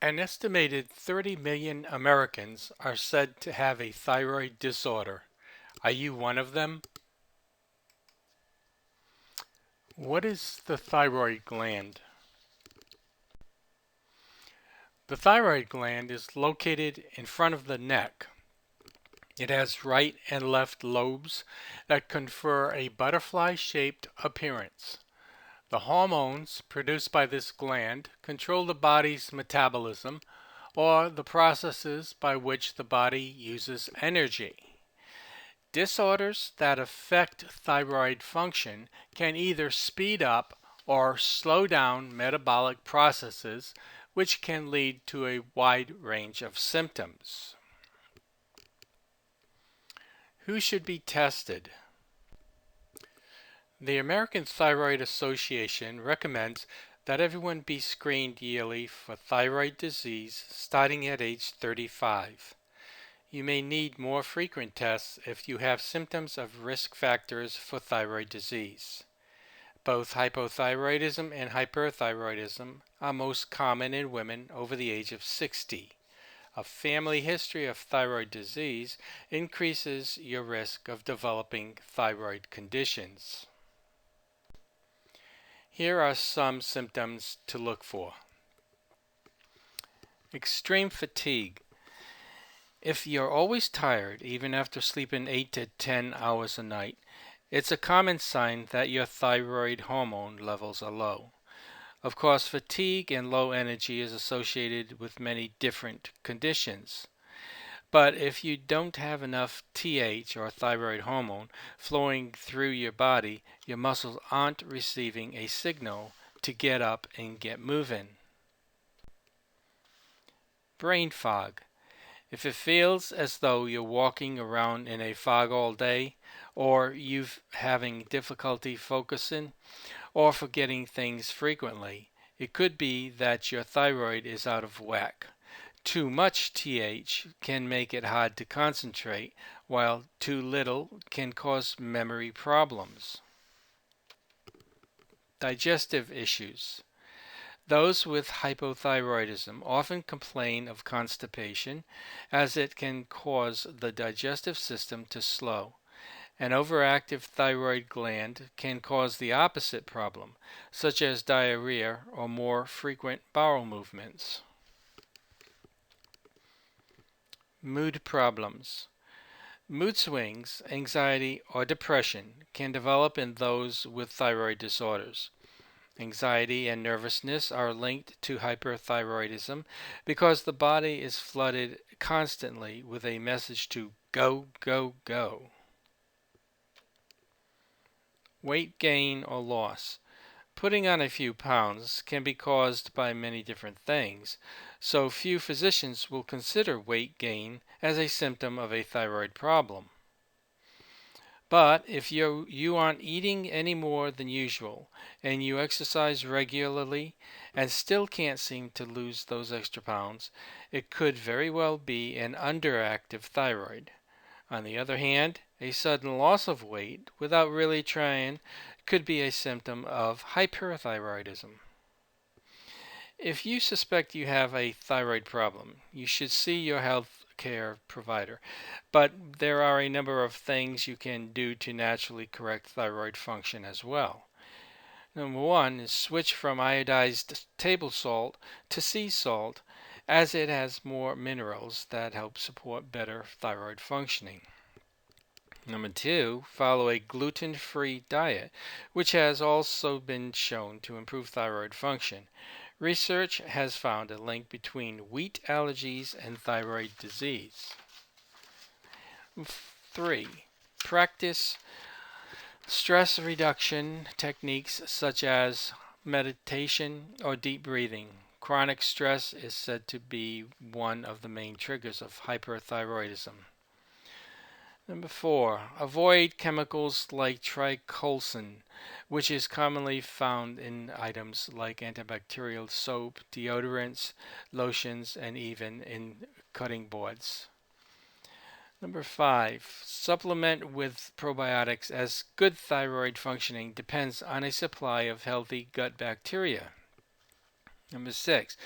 An estimated 30 million Americans are said to have a thyroid disorder. Are you one of them? What is the thyroid gland? The thyroid gland is located in front of the neck. It has right and left lobes that confer a butterfly-shaped appearance. The hormones produced by this gland control the body's metabolism, or the processes by which the body uses energy. Disorders that affect thyroid function can either speed up or slow down metabolic processes, which can lead to a wide range of symptoms. Who should be tested? The American Thyroid Association recommends that everyone be screened yearly for thyroid disease starting at age 35. You may need more frequent tests if you have symptoms of risk factors for thyroid disease. Both hypothyroidism and hyperthyroidism are most common in women over the age of 60. A family history of thyroid disease increases your risk of developing thyroid conditions. Here are some symptoms to look for. Extreme fatigue. If you're always tired, even after sleeping 8 to 10 hours a night, it's a common sign that your thyroid hormone levels are low. Of course, fatigue and low energy is associated with many different conditions. But if you don't have enough TH or thyroid hormone flowing through your body, your muscles aren't receiving a signal to get up and get moving. Brain fog. If it feels as though you're walking around in a fog all day, or you're having difficulty focusing, or forgetting things frequently, it could be that your thyroid is out of whack. Too much TH can make it hard to concentrate, while too little can cause memory problems. Digestive issues. Those with hypothyroidism often complain of constipation, as it can cause the digestive system to slow. An overactive thyroid gland can cause the opposite problem, such as diarrhea or more frequent bowel movements. Mood problems. Mood swings, anxiety, or depression can develop in those with thyroid disorders. Anxiety and nervousness are linked to hyperthyroidism because the body is flooded constantly with a message to go, go, go. Weight gain or loss. Putting on a few pounds can be caused by many different things, so few physicians will consider weight gain as a symptom of a thyroid problem. But if you aren't eating any more than usual and you exercise regularly and still can't seem to lose those extra pounds, it could very well be an underactive thyroid. On the other hand, a sudden loss of weight without really trying could be a symptom of hyperthyroidism. If you suspect you have a thyroid problem, you should see your health care provider. But there are a number of things you can do to naturally correct thyroid function as well. Number one is switch from iodized table salt to sea salt, as it has more minerals that help support better thyroid functioning. Number two, follow a gluten-free diet, which has also been shown to improve thyroid function. Research has found a link between wheat allergies and thyroid disease. 3. Practice stress reduction techniques such as meditation or deep breathing. Chronic stress is said to be one of the main triggers of hyperthyroidism. Number 4. Avoid chemicals like tricolsan, which is commonly found in items like antibacterial soap, deodorants, lotions, and even in cutting boards. Number 5. Supplement with probiotics, as good thyroid functioning depends on a supply of healthy gut bacteria. Number 6.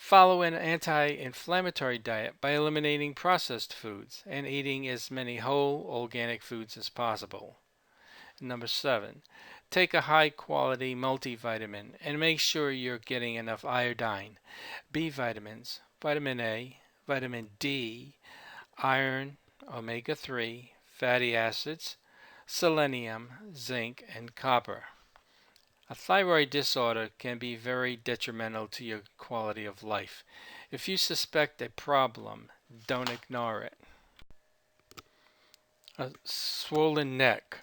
Follow an anti-inflammatory diet by eliminating processed foods and eating as many whole organic foods as possible. Number 7. Take a high quality multivitamin and make sure you're getting enough iodine, B vitamins, vitamin A, vitamin D, iron, omega-3, fatty acids, selenium, zinc, and copper. A thyroid disorder can be very detrimental to your quality of life. If you suspect a problem, don't ignore it. A swollen neck.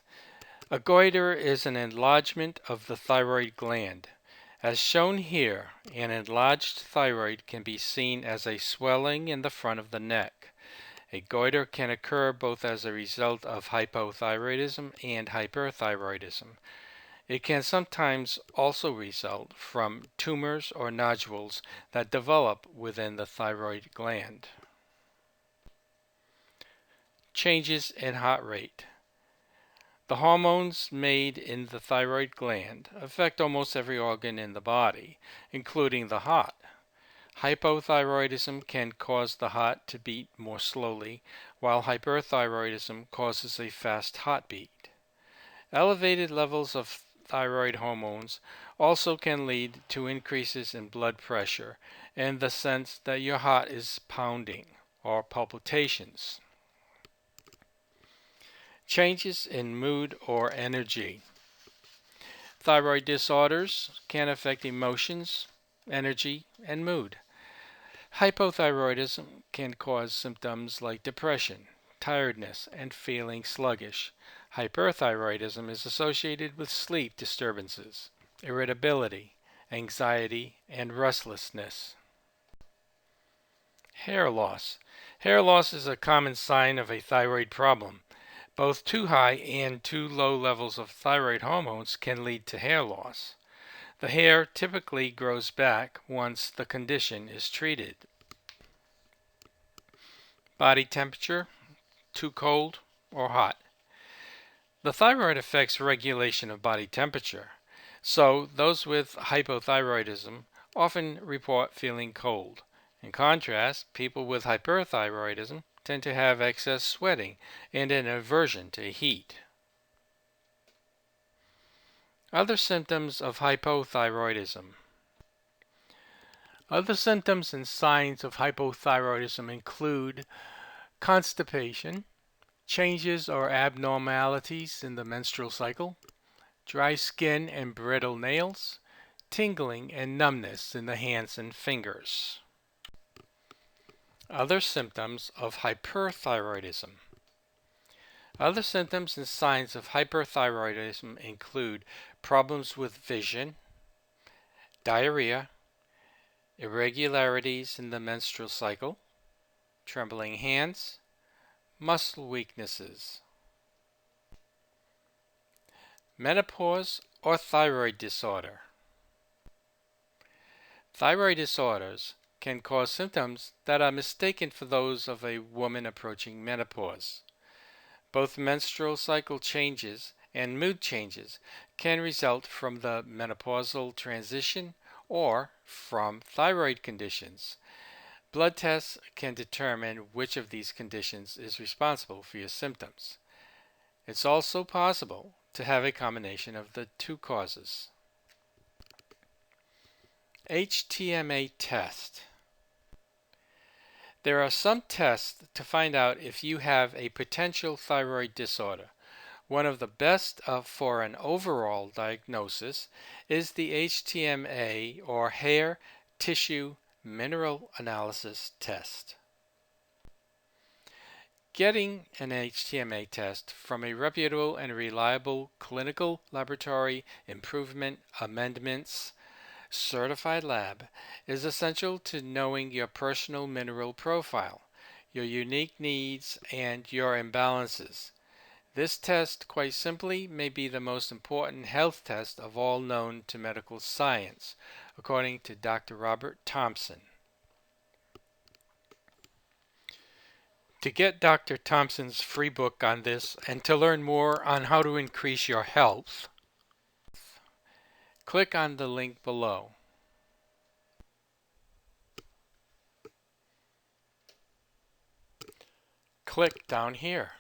A goiter is an enlargement of the thyroid gland. As shown here, an enlarged thyroid can be seen as a swelling in the front of the neck. A goiter can occur both as a result of hypothyroidism and hyperthyroidism. It can sometimes also result from tumors or nodules that develop within the thyroid gland. Changes in heart rate. The hormones made in the thyroid gland affect almost every organ in the body, including the heart. Hypothyroidism can cause the heart to beat more slowly, while hyperthyroidism causes a fast heartbeat. Elevated levels of thyroid hormones also can lead to increases in blood pressure and the sense that your heart is pounding or palpitations. Changes in mood or energy. Thyroid disorders can affect emotions, energy, and mood. Hypothyroidism can cause symptoms like depression, tiredness, and feeling sluggish. Hyperthyroidism is associated with sleep disturbances, irritability, anxiety, and restlessness. Hair loss. Hair loss is a common sign of a thyroid problem. Both too high and too low levels of thyroid hormones can lead to hair loss. The hair typically grows back once the condition is treated. Body temperature, too cold or hot. The thyroid affects regulation of body temperature, so those with hypothyroidism often report feeling cold. In contrast, people with hyperthyroidism tend to have excess sweating and an aversion to heat. Other symptoms of hypothyroidism. Other symptoms and signs of hypothyroidism include constipation, changes or abnormalities in the menstrual cycle, dry skin and brittle nails, tingling and numbness in the hands and fingers. Other symptoms of hyperthyroidism. Other symptoms and signs of hyperthyroidism include problems with vision, diarrhea, irregularities in the menstrual cycle, trembling hands, muscle weaknesses. Menopause or thyroid disorder. Thyroid disorders can cause symptoms that are mistaken for those of a woman approaching menopause. Both menstrual cycle changes and mood changes can result from the menopausal transition or from thyroid conditions. Blood tests can determine which of these conditions is responsible for your symptoms. It's also possible to have a combination of the two causes. HTMA test. There are some tests to find out if you have a potential thyroid disorder. One of the best for an overall diagnosis is the HTMA or hair tissue mineral analysis test. Getting an HTMA test from a reputable and reliable clinical laboratory improvement amendments certified lab is essential to knowing your personal mineral profile, your unique needs, and your imbalances. This test, quite simply, may be the most important health test of all known to medical science, according to Dr. Robert Thompson. To get Dr. Thompson's free book on this and to learn more on how to increase your health, click on the link below. click down here.